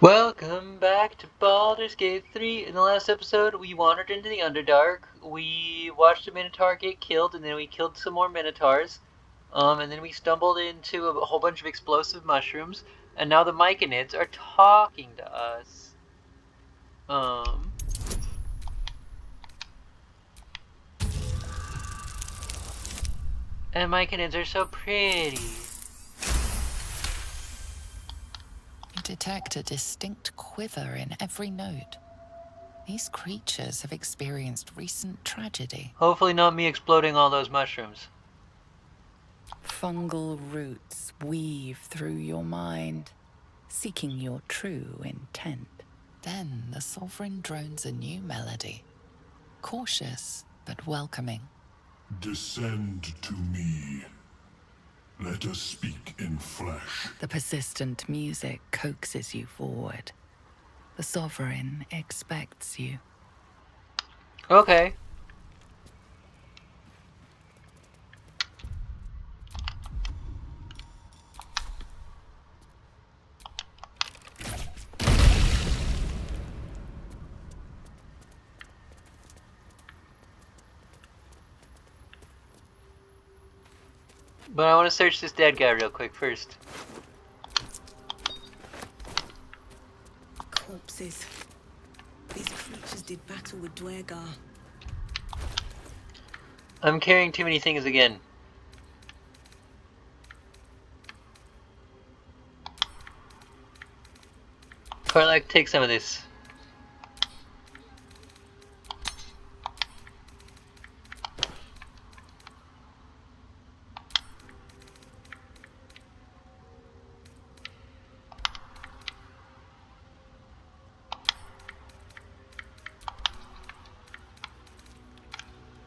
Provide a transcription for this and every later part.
Welcome back to Baldur's Gate 3. In the last episode, we wandered into the Underdark. We watched a Minotaur get killed, and then we killed some more Minotaurs. And then we stumbled into a whole bunch of explosive mushrooms, and now the Myconids are talking to us. And Myconids are so pretty. You detect a distinct quiver in every note. These creatures have experienced recent tragedy. Hopefully not me exploding all those mushrooms. Fungal roots weave through your mind, seeking your true intent. Then the Sovereign drones a new melody, cautious but welcoming. Descend to me. Let us speak in flesh. The persistent music coaxes you forward. The Sovereign expects you. Okay. But I want to search this dead guy real quick first. Corpses. These creatures did battle with Dwergar. I'm carrying too many things again. Karlak, take some of this.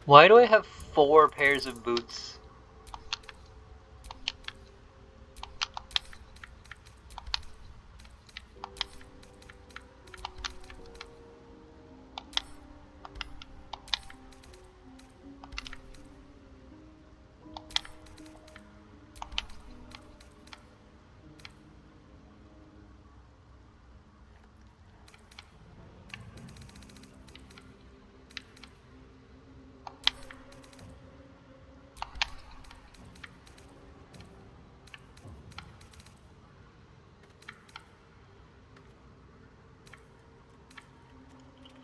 Why do I have 4 pairs of boots?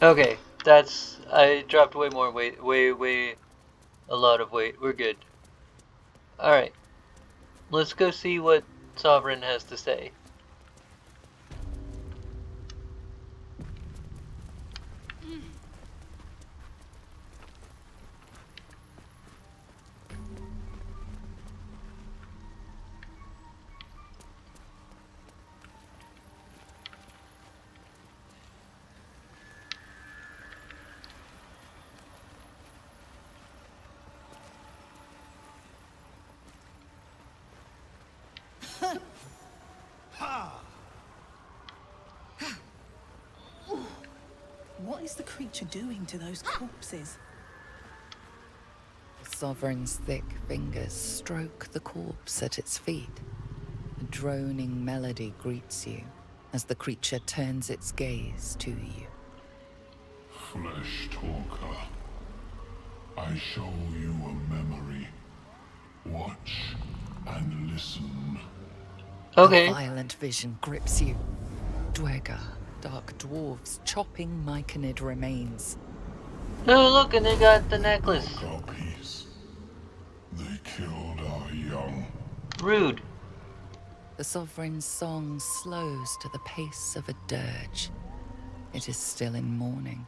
Okay, I dropped way more weight, way, a lot of weight. We're good. Alright, let's go see what Sovereign has to say. What is the creature doing to those corpses? The Sovereign's thick fingers stroke the corpse at its feet. A droning melody greets you as the creature turns its gaze to you. Flesh talker. I show you a memory. Watch and listen. Okay. A violent vision grips you. Dwergar, dark dwarves chopping Myconid remains. Oh, look, and they got the necklace. Broke our peace. They killed our young. Rude. The Sovereign's song slows to the pace of a dirge. It is still in mourning.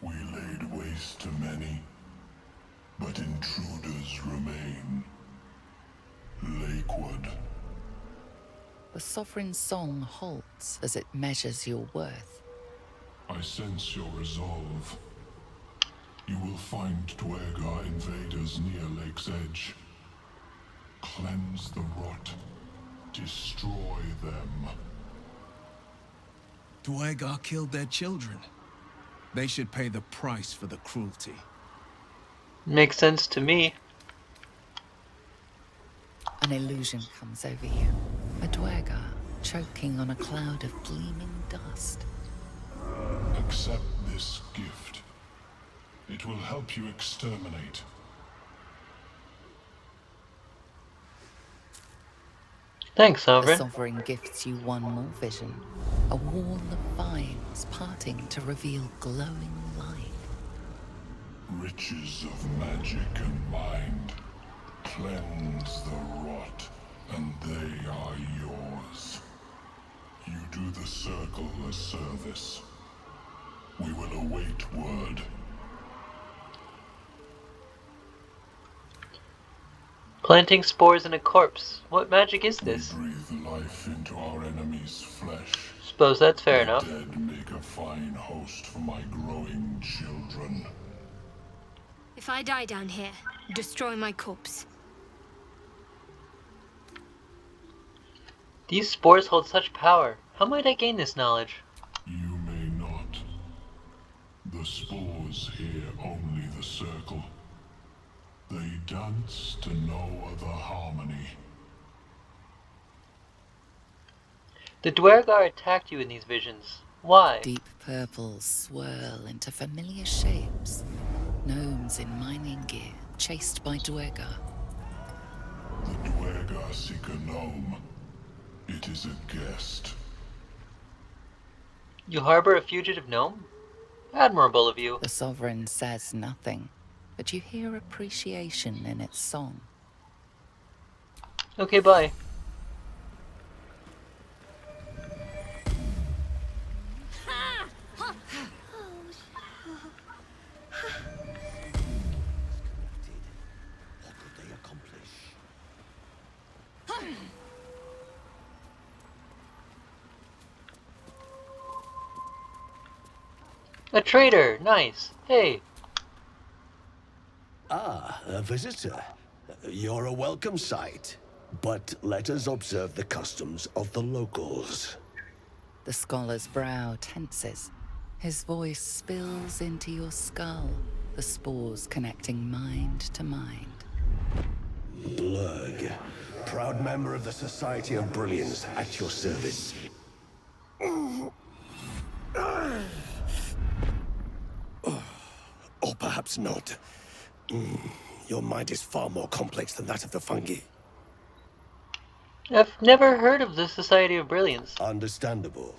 We laid waste to many, but intruders remain. Lakewood. The Sovereign's song halts as it measures your worth. I sense your resolve. You will find Dwergar invaders near Lake's Edge. Cleanse the rot. Destroy them. Dwergar killed their children. They should pay the price for the cruelty. Makes sense to me. An illusion comes over you. A Dwergar, choking on a cloud of gleaming dust. Accept this gift. It will help you exterminate. Thanks, The Sovereign. Sovereign gifts you one more vision, a wall of vines parting to reveal glowing light. Riches of magic and mind. Cleanse the rot, and they are yours. You do the Circle a service. We will await word. Planting spores in a corpse. What magic is We this? breathe life into our enemy's flesh. Suppose that's fair The enough. dead make a fine host for my growing children. If I die down here, destroy my corpse. These spores hold such power. How might I gain this knowledge? You may not. The spores hear only the Circle. They dance to no other harmony. The Dwergar attacked you in these visions. Why? Deep purples swirl into familiar shapes. Gnomes in mining gear, chased by Dwergar. The Dwergar seek a gnome. It is a guest. You harbor a fugitive gnome? Admirable of you. The Sovereign says nothing, but you hear appreciation in its song. Okay, bye. What could they accomplish? A traitor! Nice. Hey. Ah, a visitor. You're a welcome sight. But let us observe the customs of the locals. The scholar's brow tenses. His voice spills into your skull, the spores connecting mind to mind. Blurg, proud member of the Society of Brilliance, at your service. Or perhaps not. Your mind is far more complex than that of the fungi. I've never heard of the Society of Brilliance. Understandable.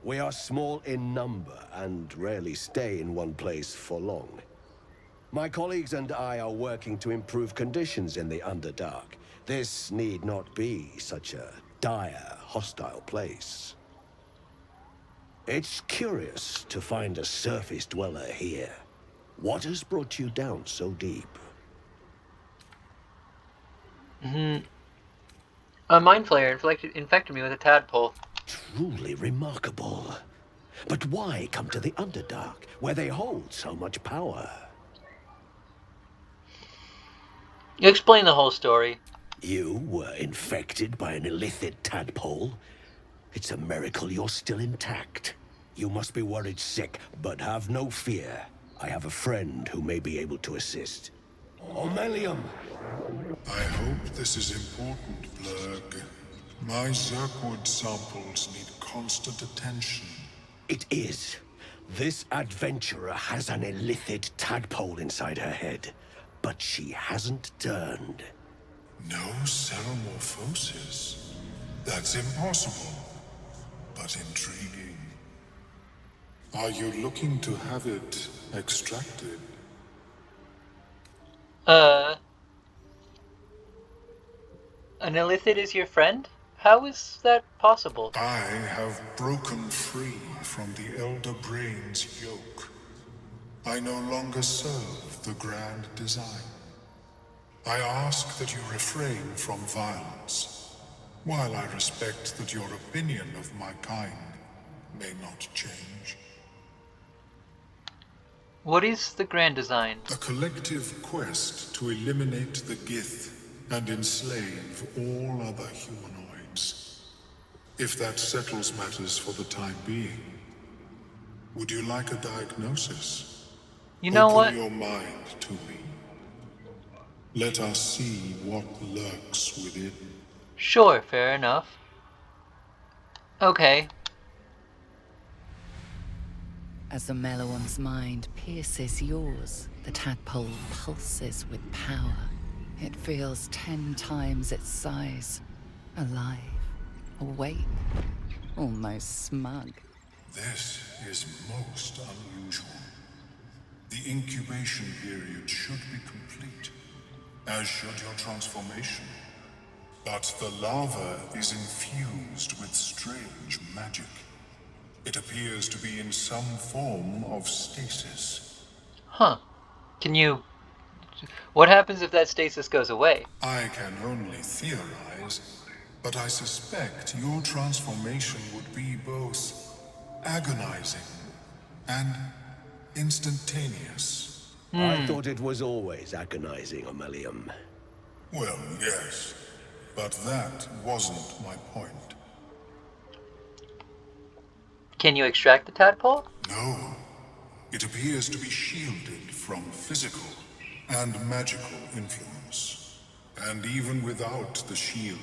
We are small in number and rarely stay in one place for long. My colleagues and I are working to improve conditions in the Underdark. This need not be such a dire, hostile place. It's curious to find a surface dweller here. What has brought you down so deep? A mind flayer infected me with a tadpole. Truly remarkable. But why come to the Underdark, where they hold so much power? Explain the whole story. You were infected by an illithid tadpole? It's a miracle you're still intact. You must be worried sick, but have no fear. I have a friend who may be able to assist. Omelium! I hope this is important, Blurg. My Zirkwood samples need constant attention. It is. This adventurer has an illithid tadpole inside her head, but she hasn't turned. No ceremorphosis. That's impossible, but intriguing. Are you looking to have it extracted? An illithid is your friend? How is that possible? I have broken free from the Elder Brain's yoke. I no longer serve the grand design. I ask that you refrain from violence, while I respect that your opinion of my kind may not change. What is the grand design? A collective quest to eliminate the Gith and enslave all other humanoids. If that settles matters for the time being, would you like a diagnosis? You know what? Open your mind to me. Let us see what lurks within. Sure, fair enough. Okay. As the Meloan's mind pierces yours, the tadpole pulses with power. It feels 10 times its size. Alive, awake, almost smug. This is most unusual. The incubation period should be complete, as should your transformation. But the larva is infused with strange magic. It appears to be in some form of stasis. Huh. Can you... What happens if that stasis goes away? I can only theorize, but I suspect your transformation would be both agonizing and instantaneous. I thought it was always agonizing, Ammelium. Well, yes, but that wasn't my point. Can you extract the tadpole? No, it appears to be shielded from physical and magical influence. And even without the shield,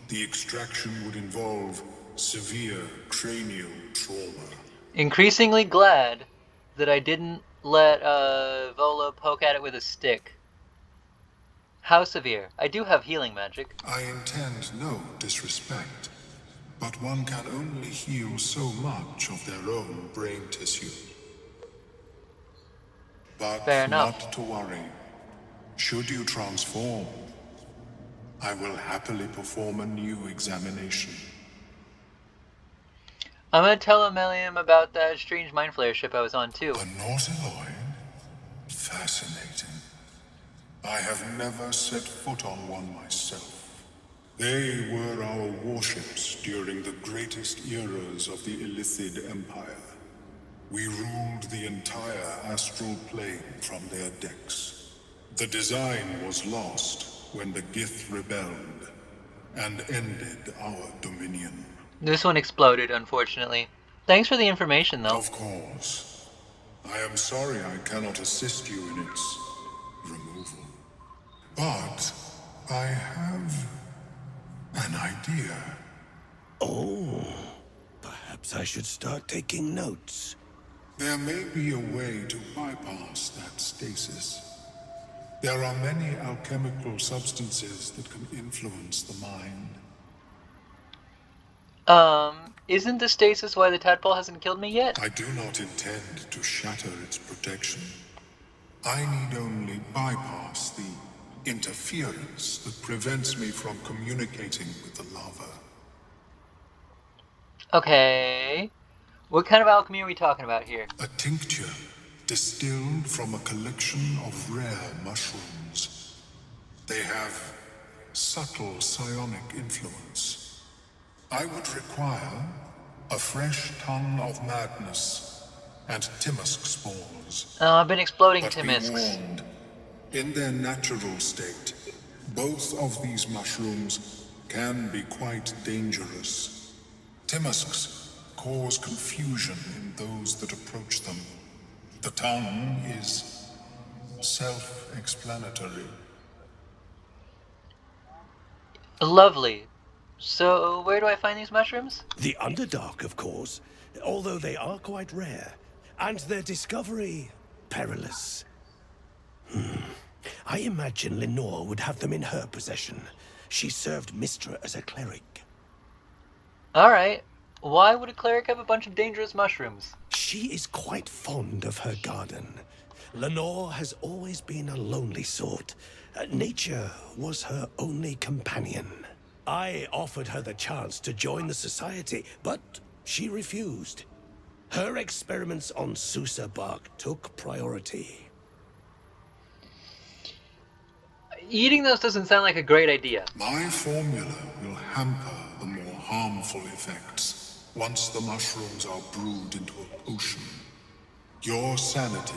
the extraction would involve severe cranial trauma. Increasingly glad that I didn't let Volo poke at it with a stick. How severe? I do have healing magic. I intend no disrespect, but one can only heal so much of their own brain tissue. But Fair enough. not to worry. Should you transform, I will happily perform a new examination. I'm gonna tell Ammelium about that strange mind flayer ship I was on too. A Nautiloid? Fascinating. I have never set foot on one myself. They were our warships during the greatest eras of the Illithid Empire. We ruled the entire astral plane from their decks. The design was lost when the Gith rebelled and ended our dominion. This one exploded, unfortunately. Thanks for the information, though. Of course. I am sorry I cannot assist you in its removal. But I have an idea. Oh, perhaps I should start taking notes. There may be a way to bypass that stasis. There are many alchemical substances that can influence the mind. Isn't the stasis why the tadpole hasn't killed me yet? I do not intend to shatter its protection. I need only bypass the interference that prevents me from communicating with the lava. Okay. What kind of alchemy are we talking about here? A tincture distilled from a collection of rare mushrooms. They have subtle psionic influence. I would require a fresh ton of madness and Timisk spores. I've been exploding But be Timisks. warned, in their natural state, both of these mushrooms can be quite dangerous. Timisks cause confusion in those that approach them. The tongue is self-explanatory. Lovely. So, where do I find these mushrooms? The Underdark, of course, although they are quite rare, and their discovery perilous. I imagine Lenore would have them in her possession. She served Mistra as a cleric. Alright. Why would a cleric have a bunch of dangerous mushrooms? She is quite fond of her garden. Lenore has always been a lonely sort. Nature was her only companion. I offered her the chance to join the society, but she refused. Her experiments on Susa bark took priority. Eating those doesn't sound like a great idea. My formula will hamper the more harmful effects once the mushrooms are brewed into a potion. Your sanity,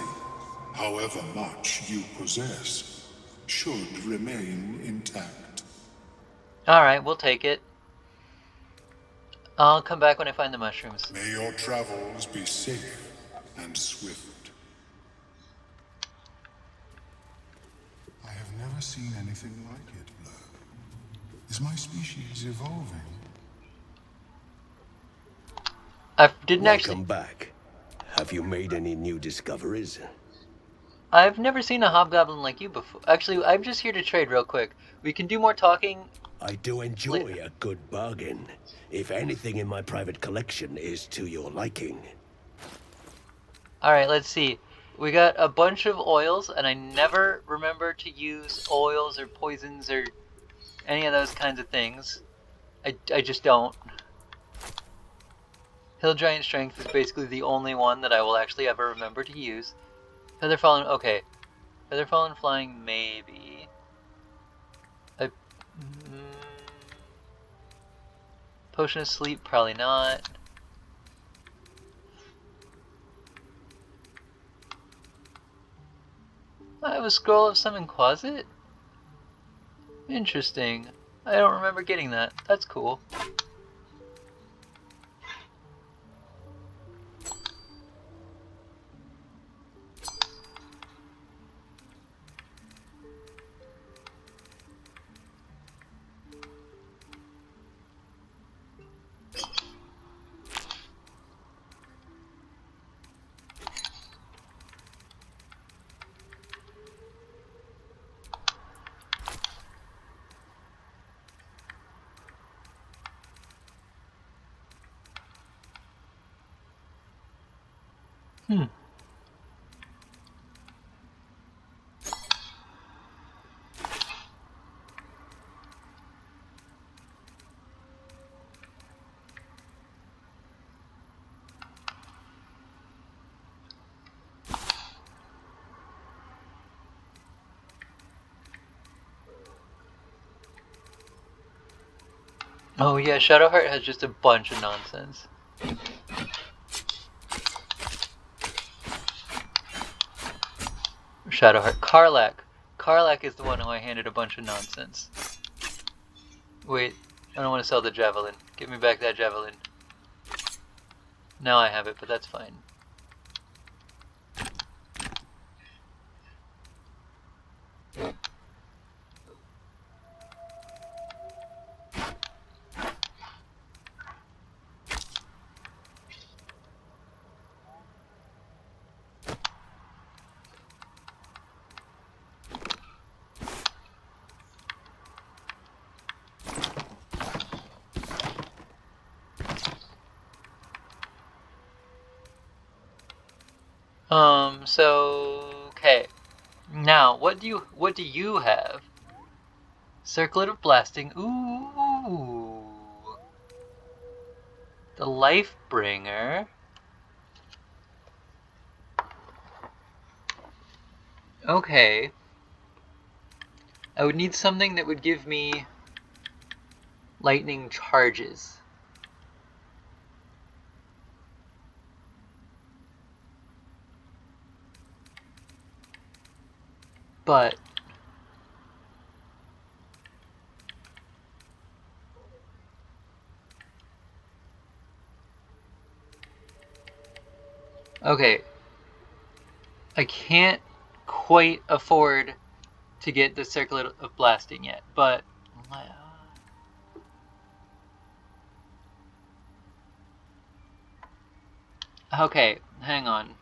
however much you possess, should remain intact. Alright, we'll take it. I'll come back when I find the mushrooms. May your travels be safe and swift. I have never seen anything like it, Blur. Is my species evolving? I didn't actually. Welcome back. Have you made any new discoveries? I've never seen a hobgoblin like you before. Actually, I'm just here to trade real quick. We can do more talking. I do enjoy a good bargain. If anything in my private collection is to your liking. Alright, let's see. We got a bunch of oils, and I never remember to use oils or poisons or any of those kinds of things. I just don't. Hill Giant Strength is basically the only one that I will actually ever remember to use. Feather Fallen, okay. Feather Fallen Flying, maybe. Potion of Sleep, probably not. I have a Scroll of Summon Closet? Interesting. I don't remember getting that. That's cool. Oh yeah, Shadowheart has just a bunch of nonsense. Shadowheart. Karlak. Karlak is the one who I handed a bunch of nonsense. Wait, I don't want to sell the javelin. Give me back that javelin. Now I have it, but that's fine. Okay. Now, what do you have? Circlet of Blasting. Ooh. The Lifebringer. Okay. I would need something that would give me lightning charges. But okay. I can't quite afford to get the Circlet of Blasting yet, but okay, hang on.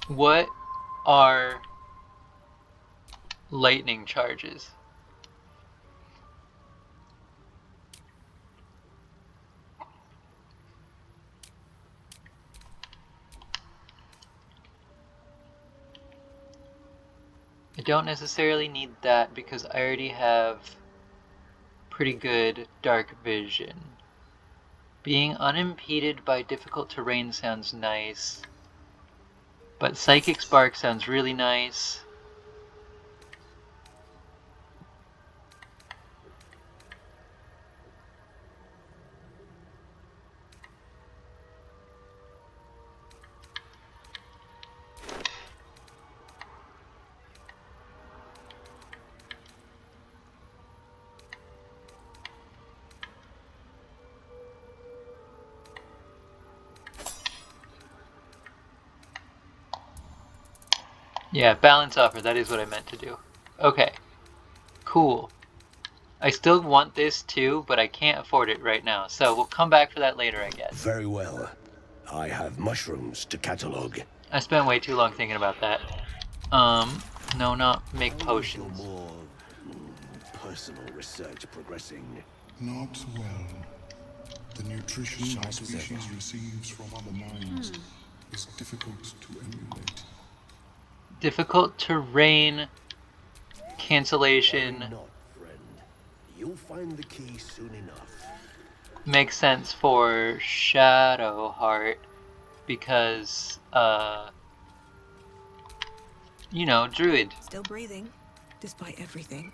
What are lightning charges? I don't necessarily need that because I already have pretty good dark vision. Being unimpeded by difficult terrain sounds nice, but Psychic Spark sounds really nice. Yeah, balance offer, that is what I meant to do. Okay, cool. I still want this too, but I can't afford it right now, so we'll come back for that later, I guess. Very well. I have mushrooms to catalog. I spent way too long thinking about that. No, not make potions. More personal research progressing. Not well. The nutrition my species receives from other minds is difficult to emulate. Difficult terrain, cancellation. Not, friend. You'll find the key soon enough. Makes sense for Shadowheart because, you know, druid. Still breathing, despite everything.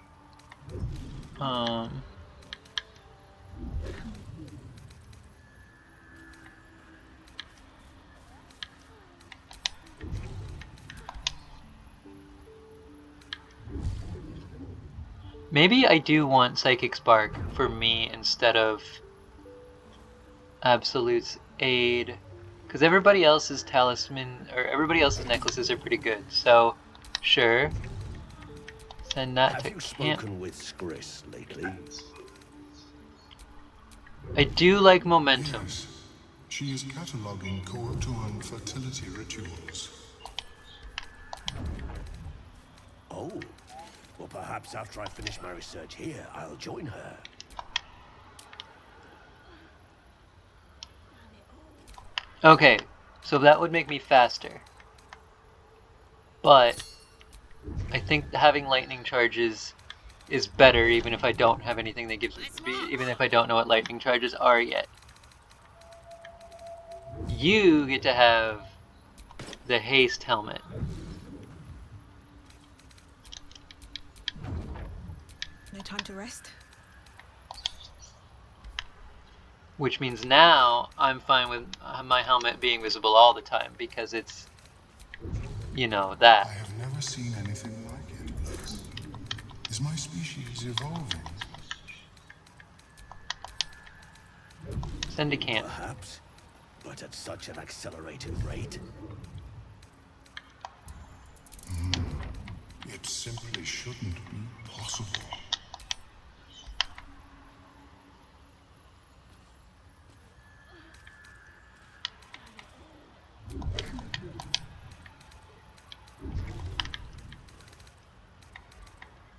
Maybe I do want Psychic Spark for me instead of Absolute's Aid, because everybody else's talisman, or everybody else's necklaces are pretty good, so sure. Send that Have to you camp. spoken with Skris lately? I do like momentum. Yes, she is cataloguing Koatuan fertility rituals. Oh. Well, perhaps after I finish my research here, I'll join her. Okay, so that would make me faster. But I think having lightning charges is better even if I don't have anything that gives even if I don't know what lightning charges are yet. You get to have the haste helmet. No time to rest. Which means now I'm fine with my helmet being visible all the time because it's, you know, that. I have never seen anything like it. Is my species evolving? Send to camp. Perhaps, but at such an accelerated rate. It simply shouldn't be possible.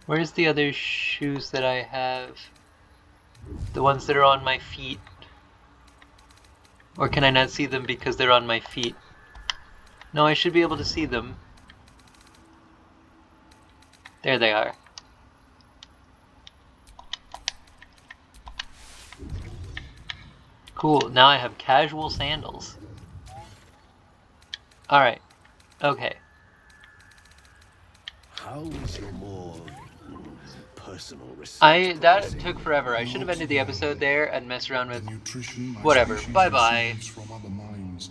Where's the other shoes that I have? The ones that are on my feet. Or can I not see them because they're on my feet? No, I should be able to see them. There they are. Cool, now I have casual sandals. Alright, okay. How is your more personal research That progressing? took forever. I should have ended the episode there and messed around with The nutrition my whatever. species Bye-bye. receives from other minds